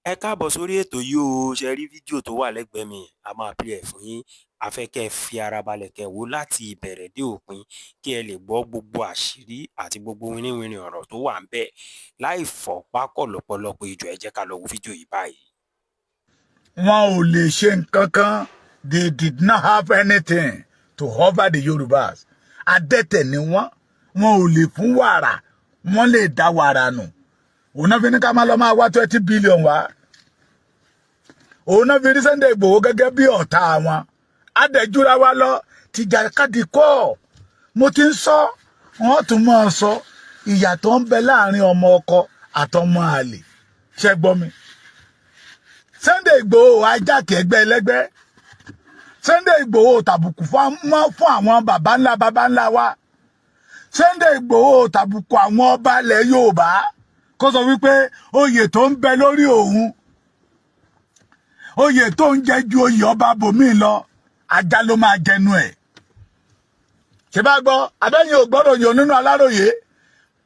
Ẹ káàbọ̀ sórí ètò yìí o, ṣe rí fídíò tó wà lẹ́gbẹ̀ẹ́ mi, a máa play ẹ̀ fún yín. A fẹ́ kẹ́ ẹ fi ara balẹ̀ kẹ́ ẹ wò láti ìbẹ̀rẹ̀ dé òpin kí ẹ lè gbọ́ gbogbo àṣírí àti gbogbo wíníwíní ọ̀rọ̀ tó wà ń bẹ̀. Láì fọ̀pá kọ̀ lọ́pọ̀lọpọ̀ ìjọ ẹ jẹ́ ká lọ wo fídíò yìí báyìí. Wọn ò lè ṣe nǹkan kan. They did not have anything to offer the Yorùbás. Adẹ́tẹ̀ ni wọ́n ò lè fún wàrà, wọ́n lè dá wàrà nù. Òun náà fi ní ká máa lọ máa wá 20 billion wá. Òun náà fi rí Sunday Igboho gẹ́gẹ́ bí ọ̀tá wọn. Adẹ́júra wa lọ tìjàkadì kọ́. Mo ti ń sọ, wọ́n tún máa sọ ìyà tó ń bẹ láàrin ọmọ ọkọ àtọmọ àlè. Ṣé gbọ́ mi? Sunday Igboho ajákè ẹgbẹ́ ẹlẹ́gbẹ́. Sunday Igboho tàbùkù fún àwọn baba ńlá wa. Sunday Igboho tàbùkù àwọn ọba ilẹ̀ Yorùbá kó sọ wípé oyè tó ń bẹ lórí òun, oyè tó ń jẹ ju oyè ọba bòmí lọ, ajá ló máa jẹnu ẹ̀. Ṣé bá gbọ́ abẹ́yìn ò gbọ́dọ̀ yàn nínú Aláròyé?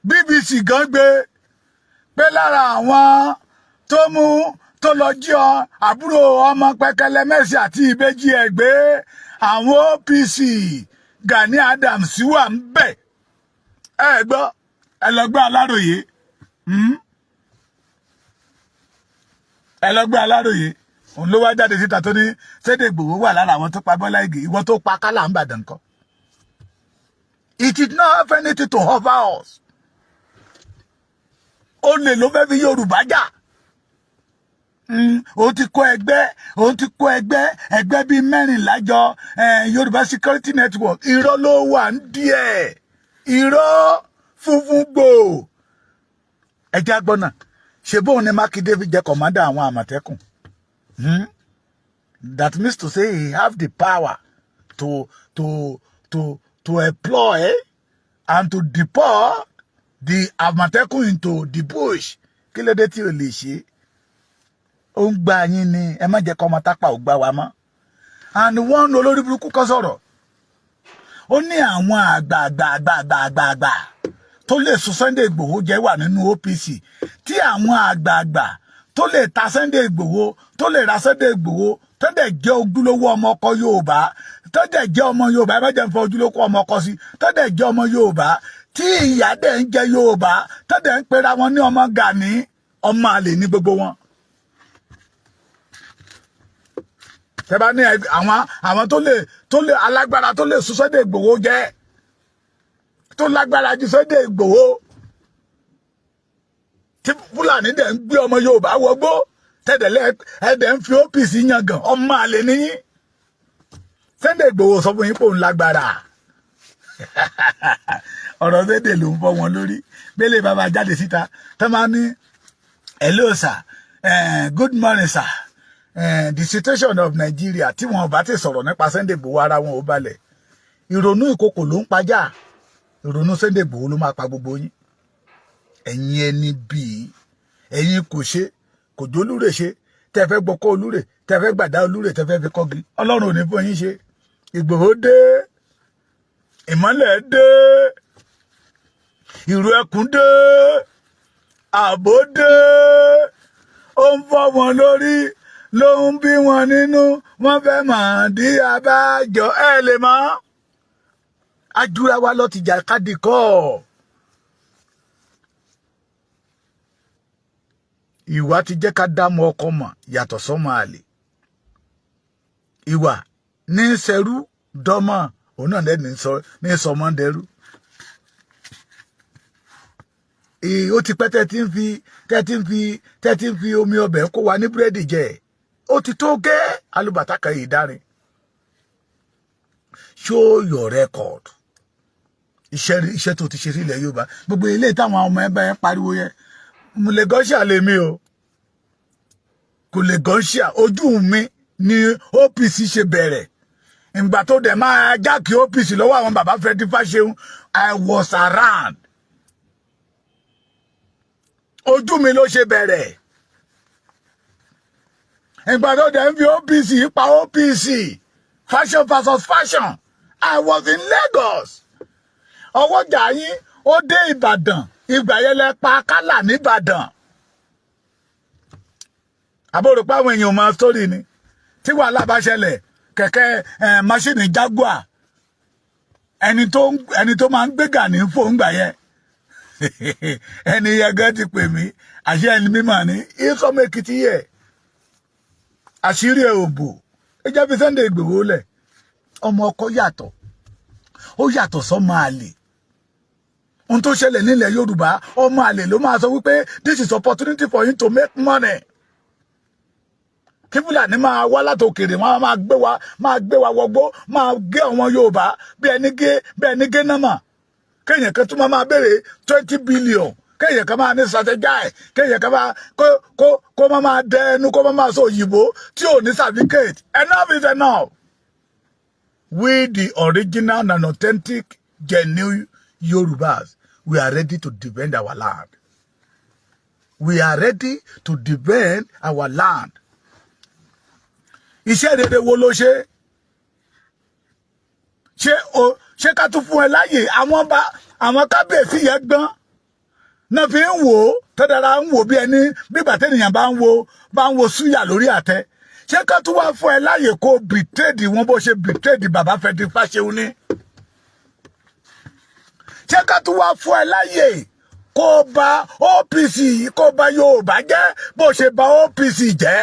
BBC gan gbé pé lára àwọn tó lọ jí àbúrò ọmọ Pẹ̀kẹ́lẹ́ Mercy àti ìbejì ẹ̀ gbé, àwọn OPC Gani Adams wà ń bẹ̀. Ẹ gbọ́, ẹ lọ gbé Aláròyé. Ẹ lọ gbé Aláròyé. Òun ló wá jáde síta tó ní Sunday Igboho wà lára àwọn tó pa Bọ́lá Ìgè, ìwọ tó pa Kálá Ìbàdàn kọ́. It did not have anything to offer us. Ó lè ló fẹ́ fi Yorùbá jà. Òun ti kó ẹgbẹ́ bíi 14 jọ Yorùbá Security Network. Irọ́ ló wà ń díẹ̀. Irọ́ funfun gbò. Ẹjẹ́ agbọ́nà. Ṣé bóun ni Mákindé fi jẹ́ kọ̀mádà àwọn Àmọ̀tẹ́kùn? That means to say he have the power to employ and to deport the Àmọ̀tẹ́kùn into the bush. Kí ló dé tí o lè ṣe? Ó ń gba yín ni, ẹ má jẹ́ kọ́ ọmọ tápà ò gbá wa mọ́. And wọ́n ń olórí burúkú kan sọ̀rọ̀. Ó ní àwọn àgbààgbà tó lè sún Sunday Igboho jẹ́ wà nínú OPC. Tí àwọn àgbààgbà tó lè ta Sunday Igboho, tó lè ra Sunday Igboho, tó dẹ̀ jẹ́ ojúlówó ọmọ ọkọ Yorùbá, tó dẹ̀ jẹ́ ọmọ Yorùbá, ẹ má jẹ́ ń fọ ojúlówó ọmọ ọkọ sí, tó dẹ̀ jẹ́ ọmọ Yorùbá, tí ìyá dẹ̀ ń jẹ Yorùbá, tó dẹ̀ ń pera wọn ní ọmọ Gani, ọmọ àlè ní gbogbo wọn. Tẹ́bá ní àwọn tó lè alágbára tó lè sún Sunday Igboho jẹ́, tó lágbára ju Sunday Igboho, tí Fúlàní dẹ̀ ń gbé ọmọ Yorùbá wọgbó, tẹ́dẹ̀lẹ́ ẹ̀dẹ̀ ń fi OPC yangàn, ọmọ àlè níyí. Sunday Igboho sọ fún yín pé òun lágbára. Ọ̀rọ̀ Sunday ló ń fọ́ wọn lórí. Bẹ́lẹ̀ bàbá jáde síta tó máa ní hello sir, good morning sir. The situation of Nigeria, tí wọn bá ti sọ̀rọ̀ nípa Sunday Igboho ara wọn ò balẹ̀. Ìrònú ìkòkò ló ń pajá. Ìrònú Sunday Igboho ló máa pa gbogbo yín. Ẹ̀yin ẹni bíi ẹ̀yin kò jólúrè ṣe, tẹ́ fẹ́ gbọ́kọ́ olúrè, tẹ́ fẹ́ gbàdá olúrè, tẹ́ fẹ́ fi kọ́gi. Ọlọ́run ò ní fún yín ṣe. Igboho dé, ìmọ́lẹ̀ dé, ìrù ẹkùn dé, ààbò dé, ó ń fọ́ wọn lórí, ló ń bí wọn nínú, wọ́n fẹ́ mọ̀ dí abájọ lè mọ̀. Ajúra wa lọ tìjàkadì kọ́. Ìwà ti jẹ́ ká dámọ ọkọ mọ̀ yàtọ̀ sọ́mọ àlè. Ìwà ní ṣẹrú dọ́mọ, òun náà lẹ́ni ní sọmọ dẹrú. Ó ti pẹ́ tẹ́tí ń fi omi ọbẹ̀ kó wa ní búrẹ́dì jẹ. Ó ti tó gẹ́ alùbàtà kan yìí dárin. Show your record. Iṣẹ́ tó ti ṣe sílẹ̀ Yorùbá. Gbogbo ilé táwọn ọmọ ẹgbẹ́ yẹn pariwo yẹn. Mo lè gọ́ṣà lèmi o. Kò lè gọ́ṣà. Ojú mi ni OPC ṣe bẹ̀rẹ̀. Ìgbà tó dẹ̀ máa jákì OPC lọ́wọ́ àwọn bàbá Fẹ́dí Fáṣẹ̀hùn, I was around. Ojú mi ló ṣe bẹ̀rẹ̀. Ìgbà tó dẹ̀ ń fi OPC pa OPC. Fashion versus fashion. I was in Lagos. Ọwọ́jà yín ó dé Ìbàdàn. Ìgbà yẹn lẹ pa Kálá ní Ìbàdàn. àbúrò pé àwọn èèyàn mọ story ni tí wàhálà bá ṣẹlẹ̀ kẹ̀kẹ́ máṣíìnì Jaguar ẹni tó máa ń gbé Gani fóun gbà yẹn ẹni yẹn gan ti pè mí àṣẹ ẹni mímọ̀ ni ìsọmọ Èkìtì yẹ àṣírí ẹ òbò ẹ jẹ́ fi Sunday Igboho lẹ̀ ọmọ ọkọ yàtọ̀ ó yàtọ̀ sọ́mọ àlè ohun tó ṣẹlẹ̀ nílẹ̀ Yorùbá ọmọ àlè ló máa sọ wípé this is opportunity for him to make money kí Fúlàní máa wá látòkèrè wọn máa gbé wa wọgbó máa gé àwọn Yorùbá bí ẹni gé námà kéèyàn kan tún máa béèrè 20 billion kéèyàn kan máa ní strategize kéèyàn kan máa kó máa dẹ ẹnu kó máa sọ òyìnbó tí ò ní certificate. Enough is enough. We the original and authentic genuine Yorubas, we are ready to defend our land. We are ready to defend our land. Iṣẹ́ rere wo ló ṣe? Ṣé ká tún fún ẹ láyè àwọn kábíyèsí yẹn gbọ́n náà fi ń wò ó tọ́dára ń wò bí ẹni bígbà tẹ́nìyàn bá ń wo súyà lórí àtẹ. Ṣé ká tún wá fún ẹ láyè kó bìtẹ́ẹ̀dì wọn bó ṣe bìtẹ́ẹ̀dì bàbá Fẹ́mi Fáṣẹ̀hùn ní? Ṣé ká tún wá fún ẹ láyè kó bà OPC kó bà Yorùbá jẹ́ bó ṣe bà OPC jẹ́?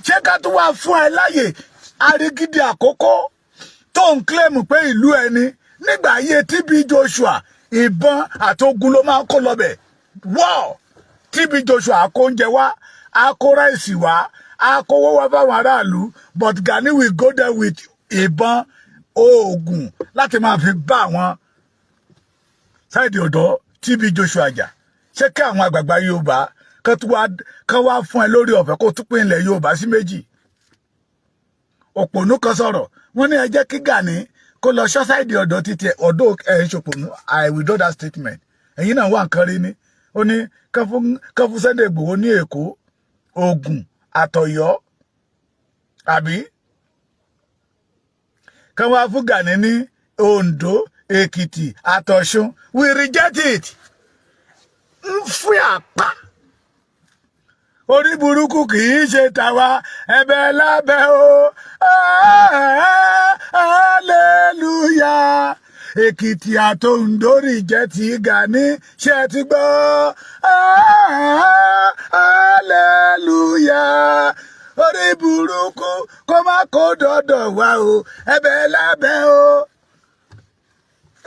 Ṣé ká tún wá fún ẹ láyè Arigidi Àkókò tó ń kílẹ̀mù pé ìlú ẹni nígbà ayé TB Joshua ìbọn àtogun ló máa ń kó lọ́bẹ̀ wọ́ TB Joshua kó oúnjẹ wá a kó ráìsì wá a kówó wá fáwọn aráàlú but Gani will go there with ìbọn oògùn láti máa fi bá àwọn sáìdì ọ̀dọ́ TB Joshua jà. Ṣé kí àwọn àgbààgbà Yorùbá kan wá fún ẹ lórí ọ̀fẹ́ kó tún pín ilẹ̀ Yorùbá sí méjì? Òpònú kan sọ̀rọ̀ wọ́n ní ẹ jẹ́ kí Gani kó lọ ṣọ́sáìdì ọ̀dọ́ títí ọ̀dọ́ ṣòpònú. I withdraw that statement. Ẹ̀yin náà wà nǹkan rí ni ó ní kán fún Sunday Igboho ní Èkó Ògùn àtọ̀yọ́ àbí kán wá fún Gani ní Oǹdó Èkìtì àtọ̀ṣun. We reject it. ń fún àpá orí burúkú kì í ṣe tàwa ẹ̀bẹ̀ lábẹ́ o hallelujah. Èkìtì àtòǹdó reject Gani ṣe ti gbọ́ hallelujah. Orí burúkú kó má kó dọ́dọ̀ wá o ẹ̀bẹ̀ lábẹ́ o.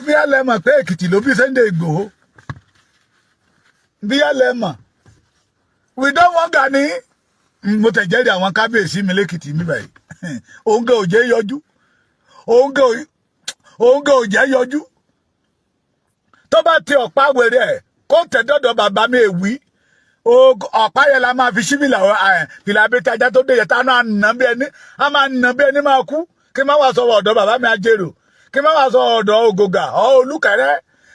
Bí a lè mọ̀ pé Èkìtì ló bí Sunday Igboho. Bí a lè mọ̀ we don't want Gani. Mo tẹ̀ jẹ́rìí àwọn kábíyèsí mi lẹ́kìtì mi báyìí. Òǹgà ò jẹ́ yọjú. Òǹgà ò jẹ́ yọjú. Tó bá ti ọ̀pá wèrè ẹ̀ kó tẹ̀ dọ́dọ̀ bàbá mi èwí. Ọ̀pá yẹn la máa fi ṣí fìlà abẹ́tajà tó dé yẹn tá a nà bí ẹni máa kú. Kí má wá sọ ọ̀dọ̀ bàbá mi Ajérò. Kí má wá sọ ọ̀dọ̀ Ògògà Olúkẹrẹ.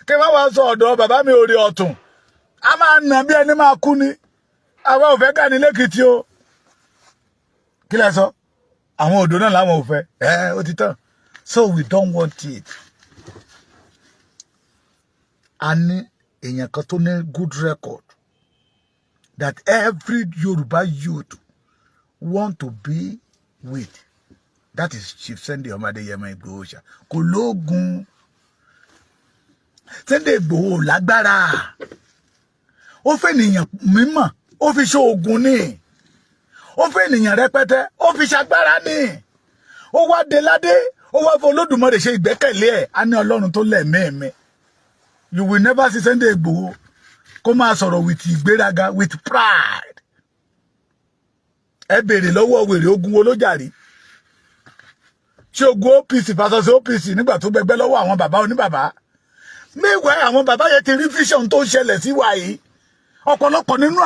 Kí má wá sọ ọ̀dọ̀ bàbá mi Òrè Ọ̀tún. A máa nà bí ẹni máa kú ni. Àwa ò fẹ́ Gani lẹ́kìtì o. Kí lẹ sọ? Àwọn òdò náà làwọn ò fẹ́. Ó ti tán. So we don't want it. A ní èèyàn kan tó ní good record that every Yoruba youth want to be with. That is Chief Sunday Ọmọdéyẹmọ Ìgbòho Òòṣà. Kò lóògùn. Sunday Ìgbòho lágbára. Ó fẹ́ ènìyàn mímọ́. Ó fi ṣe oògùn ni. Ó fẹ́ ènìyàn rẹpẹtẹ. Ó fi ṣagbára ni. Ó wá dé ládé. Ó wá fọ Olódùmarè ṣe ìgbẹ́kẹ̀lé ẹ̀. A ní Ọlọ́run tó lẹ̀mẹ́ẹ̀mẹ́. You will never see Sunday Igboho kó máa sọ̀rọ̀ with ìgbéraga with pride. Ẹ béèrè lọ́wọ́ wèrè ogun wo ló jàrí? Ṣé ogun OPC versus OPC nígbà tó gbẹgbẹ́ lọ́wọ́ àwọn bàbá oníbàbá? Meanwhile àwọn bàbá yẹn ti rí vision tó ń ṣẹlẹ̀ sí wa yìí. Ọ̀pọ̀lọpọ̀ nínú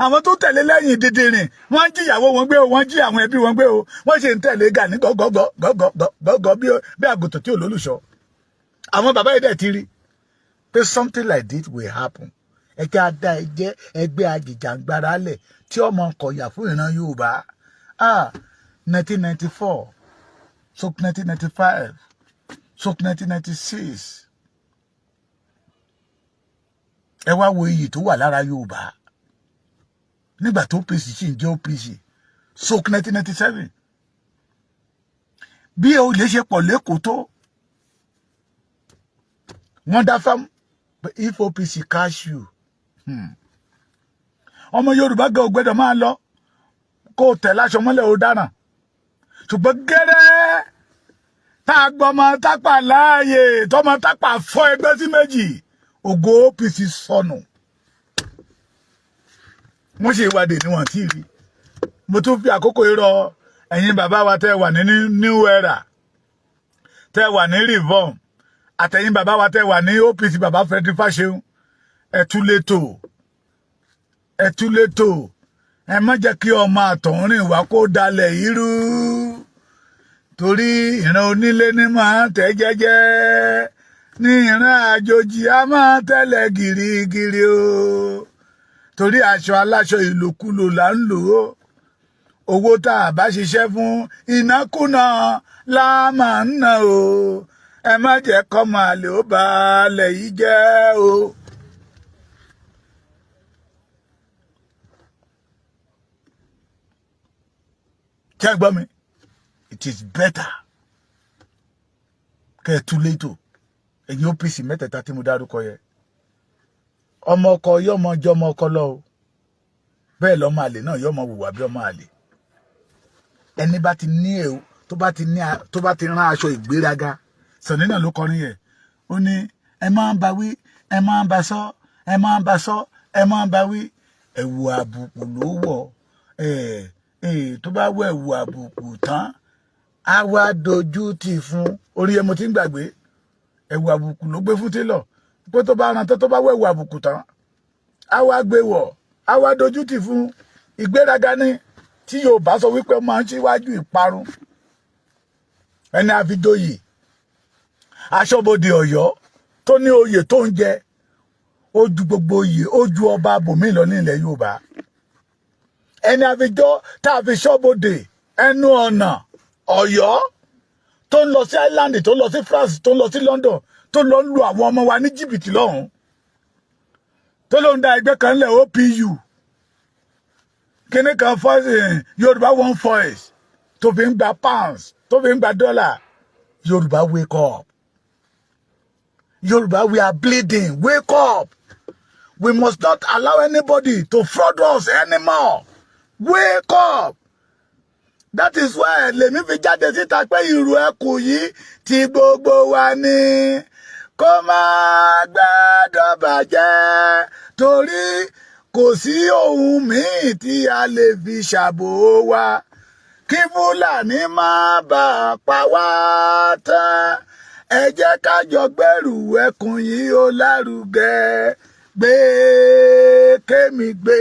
àwọn tó tẹ̀lé lẹ́yìn dídìrín wọ́n jí ìyàwó wọn gbé o wọ́n jí àwọn ẹbí wọn gbé o wọ́n ṣe ń tẹ̀lé Gani gọ́gọ́gọ́ bí àgùntàn tí ò lólùṣọ́. Àwọn bàbá yìí dẹ̀ ti rí pé something like this will happen. Ẹ̀ka adá ẹjẹ́ ẹgbẹ́ ajìjàngbara lẹ̀ tí ọmọ kọ̀yà fún ìran Yorùbá. 1994 so 1995 so 1996. ẹ wá wo iyì tó wà lára Yorùbá nígbà tó OPC sì ń jẹ́ OPC soak 1997 bí olè ṣe pọ̀ lẹ́kọ̀ọ́ tó wọ́n dá fáwọn if OPC catch you ọmọ Yorùbá gan ògbẹ́dọ̀ máa lọ kó tẹ̀ láṣọ mọ́lẹ̀ ó dáràn ṣùgbọ́n gẹ́rẹ́ tá a gbọ́mọ tápà láàyè tọmọ tápà fọ́ ẹgbẹ́ sí méjì ògo OPC sọnù wọ́n ṣe ìwádìí níwọ̀n tí rí mo tún fi àkókò irọ́ ẹ̀yin bàbá wa tẹ́ wà ní new era tẹ́ wà ní reform àtẹ̀yin bàbá wa tẹ́ wà ní OPC bàbá Frederick Fáṣẹ̀hùn ẹ̀túlétò ẹ má jẹ́ kí ọmọ àtọ̀húnrìn wá kó dalẹ̀ irú torí ìran onílé ní máa tẹ̀ jẹ́jẹ́ ní ìran àjòjì á máa tẹ̀lẹ̀ gìrìgìrì o torí aṣọ aláṣọ ìlòkulò là ń lò ó owó tá a bá ṣiṣẹ́ fún ìnákúnà la máa ń ná o ẹ má jẹ́ kọ́mọ àlè ó balẹ̀ yìí jẹ́ o. Kẹ́ gbọ́ mi it is better kẹ́ tún létò ẹ̀yin OPC mẹ́tẹ̀ẹ̀ta tí mo dárúkọ yẹ ọmọ ọkọ yọmọ jọmọ ọkọ lọ o bẹ́ẹ̀ lọ́mọ àlè náà yọmọ wùwà bí ọmọ àlè ẹni bá ti ní èèwọ̀ tó bá ti rán aṣọ ìgbéraga Sànní náà ló kọrin yẹ ó ní ẹ máa ń bá wí ẹ máa ń bá sọ ẹ máa ń bá sọ ẹ máa ń bá wí ẹ̀wù àbùkù ló wọ̀ tó bá wọ ẹ̀wù àbùkù tán á wá dojú tì fún orí ẹ mo ti ń gbàgbé ẹ̀wù àbùkù ló gbé fún télọ̀ pé tó bá rántọ́ tó bá wọ ẹ̀wù àbùkù tán á wá gbé wọ̀ á wá dojú tì fún ìgbéraga ní tí Yorùbá sọ wípé máa ń ṣíwájú ìparun ẹni àfijoyè aṣọ́bodè Ọ̀yọ́ tó ní oyè tó ń jẹ ó ju gbogbo oyè ó ju ọba bòmí lọ ní ilẹ̀ Yorùbá ẹni àfijọ́ tá a fi ṣọ́bodè ẹnu ọ̀nà Ọ̀yọ́ tó ń lọ sí Ireland tó ń lọ sí France tó ń lọ sí London tó lọ ń lu àwọn ọmọ wa ní jìbìtì lọ́hùn tó ló ń da ẹgbẹ́ kan lẹ̀ OPU kíní kan Yorùbá one voice tó fi ń gba pounds tó fi ń gba dollar Yorùbá wake up Yorùbá we are bleeding wake up we must not allow anybody to fraud us anymore wake up that is why lèmi fi jáde síta pé ìrù ẹkùn yìí tí gbogbo wa ní kó má gbọ́dọ̀ bàjẹ́ torí kò sí ohun míì tí a lè fi ṣàbò wa kí Fúlàní má bàa pa wá tán ẹ jẹ́ ká jọ gbẹ́rù ẹkùn yìí ó lárugẹ gbé kémi gbé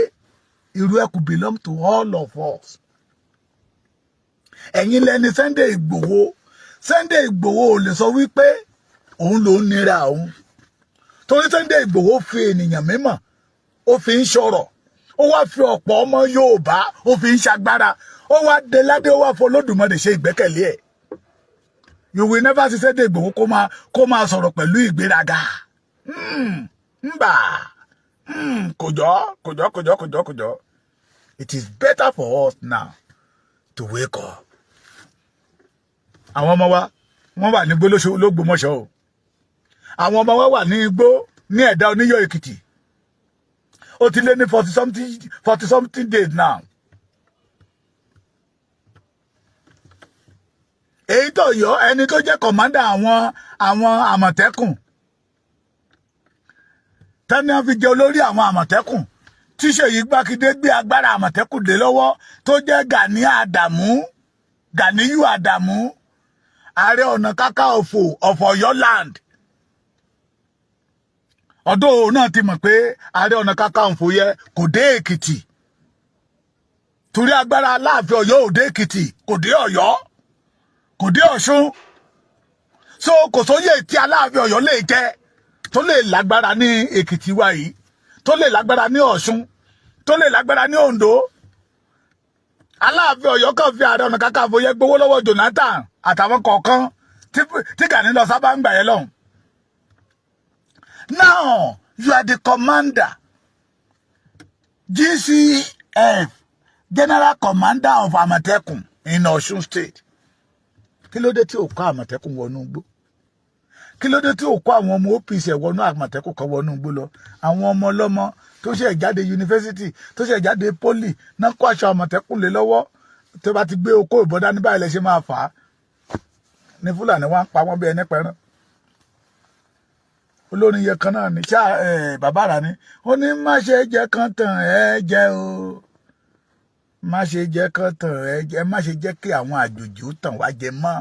ìrù ẹkùn belong to all of us. ẹ̀yin lẹni Sunday Igboho ò lè sọ wípé òun ló ń nira òun torí Sunday Igboho fi ènìyàn mímọ́ ó fi ń sọ̀rọ̀ ó wá fi ọ̀pọ̀ ọmọ Yorùbá ó fi ń ṣagbára ó wá dé ládé ó wá fọ Olódùmarè ṣe ìgbẹ́kẹ̀lé ẹ̀ you will never see Sunday Igboho kó máa sọ̀rọ̀ pẹ̀lú ìgbéraga mbà kòjọ́ it is better for us now to wake up. àwọn ọmọ wa wọ́n wà ní igbó l'Ógbómọ̀ṣọ́ o àwọn ọmọ wa wà ní igbó ní Ẹ̀dá Oníyọ̀ Èkìtì ó ti lé ní 40 something days now. èyí tó yọ ẹni tó jẹ́ kọ̀mándà àwọn Àmọ̀tẹ́kùn tẹ́ni wọ́n fi jẹ olórí àwọn Àmọ̀tẹ́kùn tí Ṣèyí Mákindé gbé agbára Àmọ̀tẹ́kùn dé lọ́wọ́ tó jẹ́ Ganiyu Adamu Ààrẹ Ọ̀nà Kakanfò of Ọ̀yọ́ land ọdún òun náà ti mọ̀ pé Ààrẹ Ọ̀nà Kakanfò yẹ kò dé Èkìtì torí agbára Aláàfin Ọ̀yọ́ ò dé Èkìtì kò dé Ọ̀yọ́ kò dé Ọ̀ṣun so kò sóyè tí Aláàfin Ọ̀yọ́ lè jẹ tó lè lágbára ní Èkìtì wa yìí tó lè lágbára ní Ọ̀ṣun tó lè lágbára ní Oǹdó Aláàfin Ọ̀yọ́ kan fi Ààrẹ Ọ̀nà Kakanfò yẹ gbowó lọ́wọ́ Jonathan àtàwọn kọ̀ọ̀kan tí Gani lọ sábà ń gbà yẹn lọ́hùn. Now You are the commander. GCF, General Commander of Àmọ̀tẹ́kùn in Osun State. Kí ló dé tí ó kó Àmọ̀tẹ́kùn wọnú igbó? Kí ló dé tí ó kó àwọn ọmọ OPC wọnú Àmọ̀tẹ́kùn kan wọnú igbó lọ? Àwọn ọmọ ọlọ́mọ tó ṣe jáde yunifásitì, tó ṣe jáde poli, náà kó aṣọ Àmọ̀tẹ́kùn lé lọ́wọ́. Tó bá ti gbé okó ìbọdá ní báyìí lẹ ṣe máa fà á. Ní Fúlàní wá ń pa wọ́n bí ẹni pẹran. Olórin yẹ kan náà ní bàbá rà ní. Ó ní má ṣe jẹ́ kan tàn ẹ́ jẹ o. Má ṣe jẹ́ kan tàn ẹ́ jẹ. Má ṣe jẹ́ kí àwọn àjòjì ó tàn wá jẹ mọ́.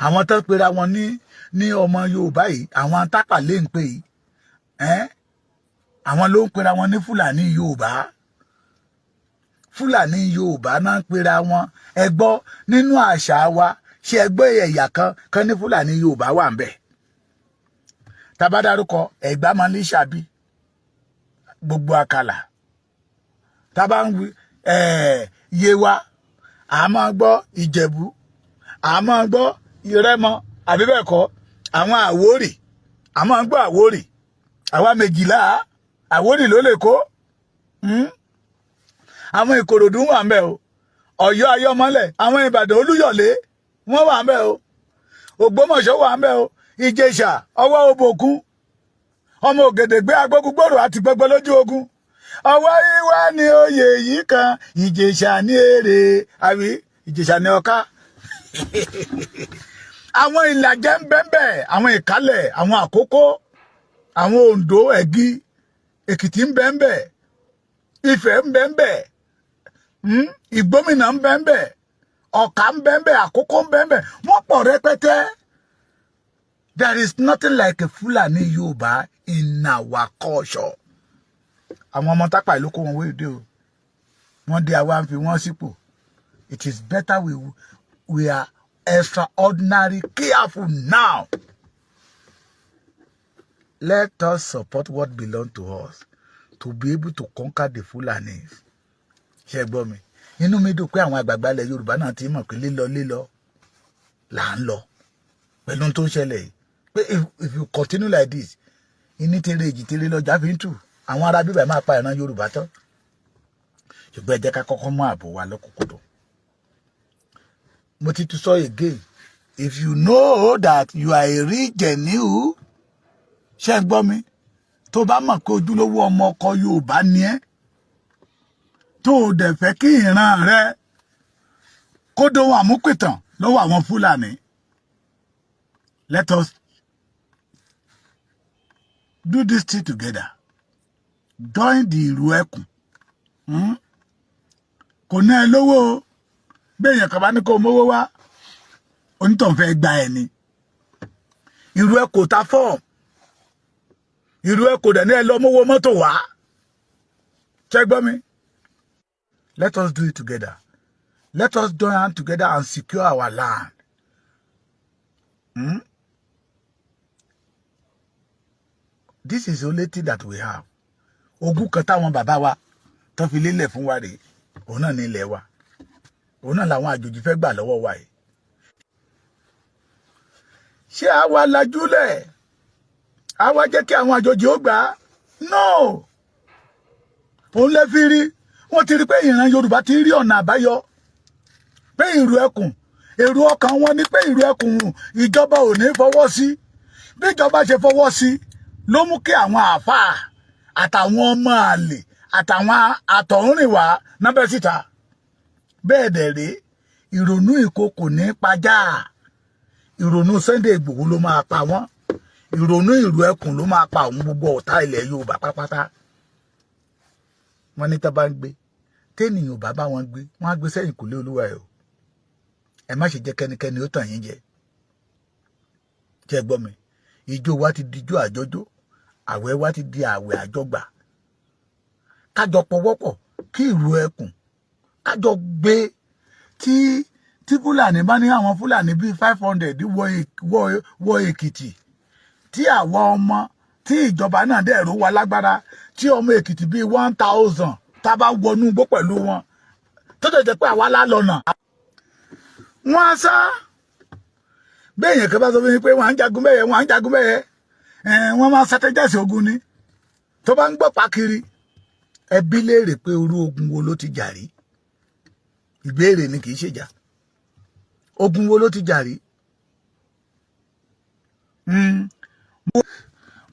Àwọn tó pera wọn ní ọmọ Yorùbá yìí, àwọn tápà lè ń pè yìí. Àwọn ló ń pera wọn ní Fúlàní Yorùbá. Fúlàní Yorùbá náà ń pera wọn. Ẹ gbọ́ nínú àṣà wa, ṣé ẹgbẹ́ ẹ̀yà kan ní Fúlàní Yorùbá wà ń bẹ̀. Tá bá dárúkọ Ẹ̀gbá máa ní Ṣàbí, gbogbo Àkàlà. Tá bá ń wí Yewa, a máa gbọ́ Ìjẹ̀bú, a máa gbọ́ Ìrẹ́mọ, àbí bẹ́ẹ̀ kọ́, àwọn Àwórì, a máa gbọ́ Àwórì. Àwa méjìlá Àwórì ló lè kó. Àwọn Ìkòròdú wà ń bẹ̀ o. Ọ̀yọ́ Ayọ́mọ́lẹ̀, àwọn Ìbàdàn Olúyọ̀lé wọ́n wà ń bẹ̀ o. Ògbómọ̀ṣọ́ wà ń bẹ̀ o. Ìjẹ̀ṣà ọwọ́ Òbòkun, ọmọ Ògèdèngbé agbógungbòrò àti gbogbo lójú ogun. Ọwọ́ ìwá ni oyè yìí kan, Ìjẹ̀ṣà ní èrè, àbí Ìjẹ̀ṣà ní ọká. Àwọn Ìlàjẹ ń bẹ́ńbẹ̀, àwọn Ìkálẹ̀, àwọn Àkókó, àwọn Oǹdó, Ẹ̀gí, Èkìtì ń bẹ́ńbẹ̀, Ifẹ̀ ń bẹ́ńbẹ̀, Ìgbómìnà ń bẹ́ńbẹ̀, Ọ̀kà ń bẹ́ńbẹ̀, Àkókó ń bẹ́ńbẹ̀, wọ́n pọ̀ rẹpẹtẹ. There is nothing like a Fulani Yorùbá in our culture. Àwọn ọmọ tápà ìlú kó wọn wéde o. Wọ́n dé àwa ń fi wọ́n sípò. It is better we are extraordinary careful now. Let us support what belongs to us to be able to conquer the Fulanis. Ṣé gbọ́ mi? Inú mi dùn pé àwọn àgbààgbà ilẹ̀ Yorùbá náà ti mọ̀ pé lílọ là ń lọ. Pẹ̀lú tó ń ṣẹlẹ̀ yìí. Pé if you continue like this, ìní tèrè èjì tèrè lọ́jà fi ń tù. Àwọn ará bíbẹ̀ máa pa ìran Yorùbá tán. Ṣùgbọ́n ẹ jẹ́ ká kọ́kọ́ mú ààbò wa lọ́kùnkúndùn. Mo ti tún sọ again, if you know that you are a real ṣé ń gbọ́ mi, tó bá mọ̀ pé ojúlówó ọmọ ọkọ Yorùbá ni ẹ́, tó o dẹ̀ fẹ́ kí ìran rẹ kó dóhun àmúpìtàn lọ́wọ́ àwọn Fúlàní. Let us do this thing together. Join the ìrù ẹkùn. Kò ná ẹ lówó o. Béèyàn kan bá ní kó mówó wá, onítàn fẹ́ gba ẹni. Ìrù ẹkùn ta fọ́ọ̀mù. Ìrù ẹkùn dẹ̀ ní ẹ lọ mówó mọ́tò wá. Ṣé gbọ́ mi? Let us do it together. Let us join hands together and secure our land. This is the only thing that we have. Ogún kan táwọn bàbá wa tán fi lélẹ̀ fún wa rèé. Òun náà ní ilẹ̀ wa. Òun náà làwọn àjòjì fẹ́ gbà lọ́wọ́ wa yìí. Ṣé àwa lajúlẹ̀? Àwa jẹ́ kí àwọn àjòjì ó gbà? No. Òun lè fi rí. Wọ́n ti rí pé ìran Yorùbá ti rí ọ̀nà àbáyọ. Pé ìrù ẹkùn, èrò ọkàn wọn ni pé ìrù ẹkùn ìjọba ò ní fọwọ́ sí. Bí ìjọba ṣe fọwọ́ sí, ló mú kí àwọn àfáà àtàwọn ọmọ àlè àtàwọn àtọ̀húnrìnwá nábẹ́ síta. Bẹ́ẹ̀ dẹ̀ rí, ìrònú ìkokò ní pajá. Ìrònú Sunday Igboho ló máa pa wọ́n. Ìrònú ìrù ẹkùn ló máa pa àwọn gbogbo ọ̀tá ilẹ̀ Yorùbá pátápátá. Wọ́n ní tá bá ń gbé, téèyàn ò bá bá wọn gbé, wọ́n á gbé sẹ́yìn kùlé Olúwa ẹ̀ o. Ẹ má ṣe jẹ́ kẹ́nikẹ́ni ó tàn yín jẹ. Jẹ́ gbọ́ mi, ijó wa ti di ijó àjọjó, àwẹ̀ wa ti di àwẹ̀ àjọgbà. Kájọ pọwọ́pọ̀ kí ìrù ẹkùn kájọ gbé tí Fúlàní bá ní àwọn Fúlàní bíi 500 wọ Èkìtì, tí àwọn ọmọ tí ìjọba náà dẹ̀ ró wa lágbára, tí ọmọ Èkìtì bíi 1000 tá bá wọnú igbó pẹ̀lú wọn, tó jẹ́ pé àwa lálọ́nà. Wọ́n á sá. Béèyàn kan bá sọ fún mi pé wọ́n á ń jagun bẹ́yẹ, wọ́n máa strategize ogun ni tó bá ń gbọ́ pákiri ẹbí léèrè pé irú ogun wo ló ti jà rí ìbéèrè ni kì í ṣèjà ogun wo ló ti jà rí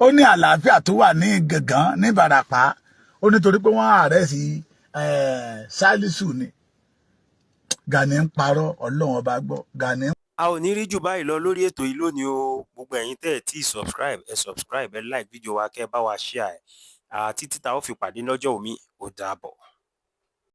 ó ní àlàáfíà tó wà ní Gàngán ní Ìbàràpá ó nítorí pé wọ́n ààrẹ sí Sálísù ni Gani ń parọ́ Ọlọ́run ọba gbọ́ Gani. a ò ní rí jù báyìí lọ lórí ètò yìí lónìí o gbogbo ẹ̀yin tẹ́ ẹ̀ tí subscribe ẹ like fídíò wa kẹ́ ẹ bá wa share ẹ̀ títí tá a ó fi pàdé lọ́jọ́ òmí ó dàbọ̀.